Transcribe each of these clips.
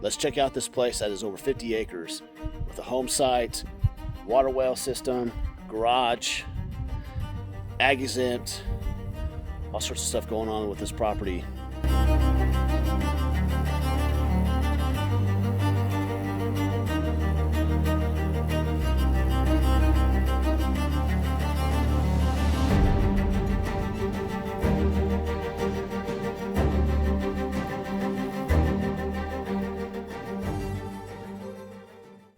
Let's check out this place that is over 50 acres with a home site, water well system, garage, Ag-Exempt, all sorts of stuff going on with this property.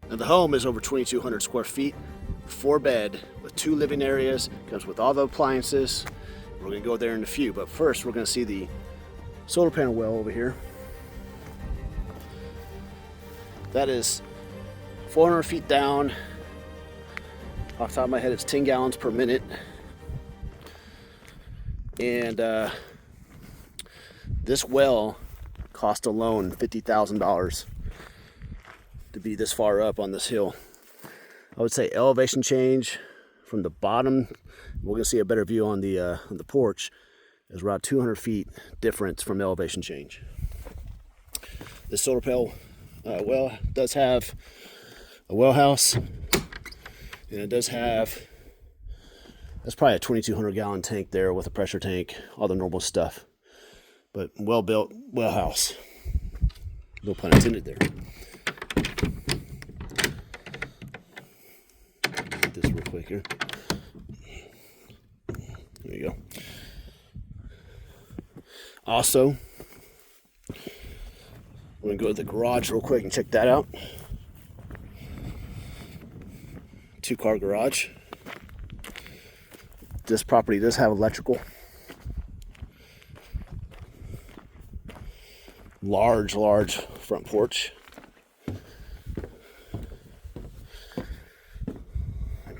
Now the home is over 2,200 square feet, 4-bed with 2 living areas, comes with all the appliances. We're gonna go there in a few, but first we're gonna see the solar panel well over here. That is 400 feet down. Off the top of my head, it's 10 gallons per minute. And this well cost alone $50,000 to be this far up on this hill. I would say elevation change from the bottom. We're gonna see a better view on the porch. Is around 200 feet difference from elevation change. This solar panel well does have a well house, and it does have, that's probably a 2,200 gallon tank there with a pressure tank, all the normal stuff. But well built well house. No pun intended there. Get this real quick here. There you go. Also, we're gonna go to the garage real quick and check that out. 2-car garage. This property does have electrical. Large front porch.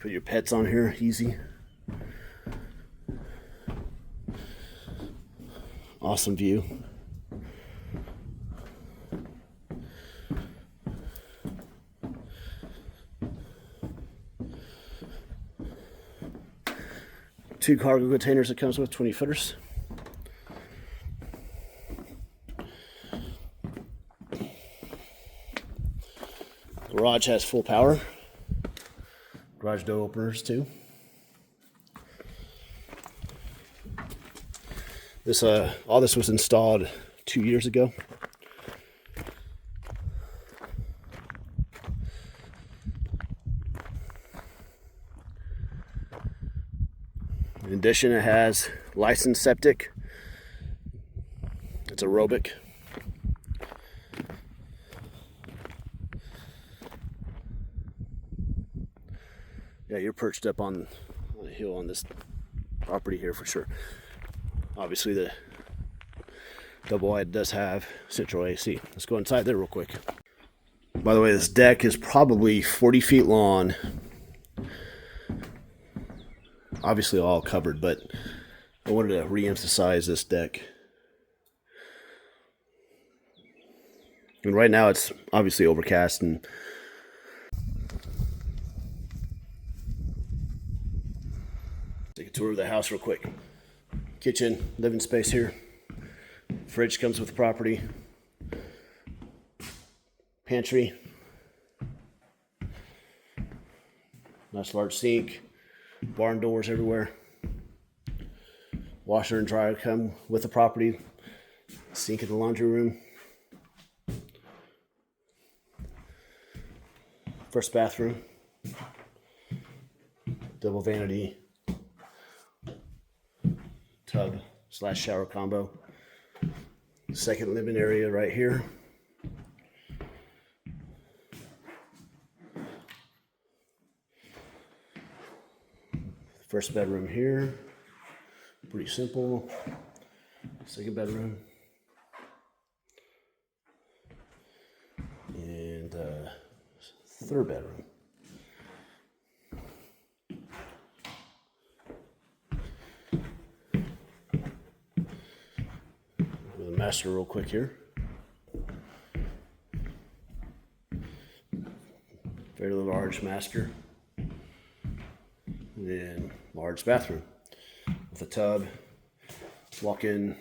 Put your pets on here, easy. Awesome view. Two cargo containers it comes with, 20 footers. Garage has full power. Garage door openers too. This all this was installed 2 years ago. In addition, it has licensed septic. It's aerobic. Yeah, you're perched up on a hill on this property here for sure. Obviously, the double wide does have central AC. Let's go inside there real quick. By the way, this deck is probably 40 feet long. Obviously all covered, but I wanted to re-emphasize this deck. And right now it's obviously overcast and take a tour of the house real quick. Kitchen, living space here. Fridge comes with the property. Pantry. Nice large sink. Barn doors everywhere. Washer and dryer come with the property. Sink in the laundry room. First bathroom. Double vanity. Tub / shower combo. Second living area right here. First bedroom here. Pretty simple. Second bedroom. And third bedroom. The master real quick here. Fairly large master. And then large bathroom with a tub, walk-in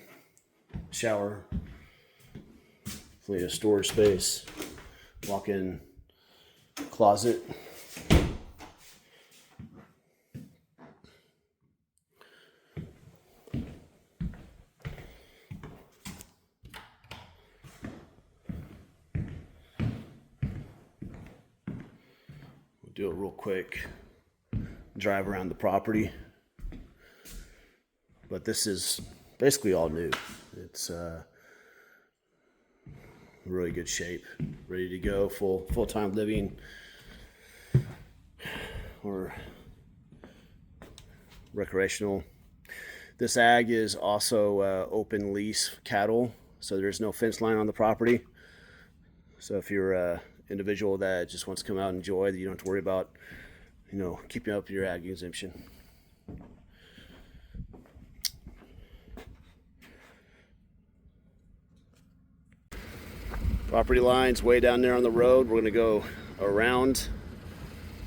shower, Definitely a storage space. Walk-in closet. We'll do it real quick. Drive around the property. But this is basically all new. It's really good shape, ready to go, full-time living or recreational. This ag is also open lease cattle, so there's no fence line on the property. So if you're an individual that just wants to come out and enjoy, you don't have to worry about, keeping up your ag exemption. Property line's way down there on the road. We're going to go around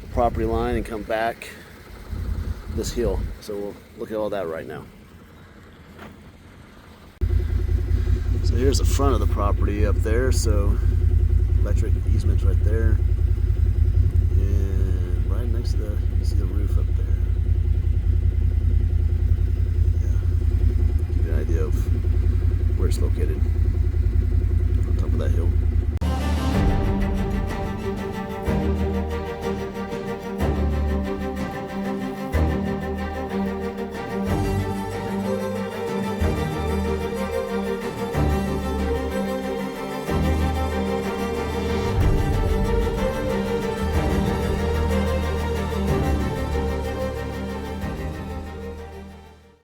the property line and come back this hill. So we'll look at all that right now. So here's the front of the property up there. So electric easement's right there. And right next to you can see the roof up there. Yeah. Give you an idea of where it's located. On top of that hill.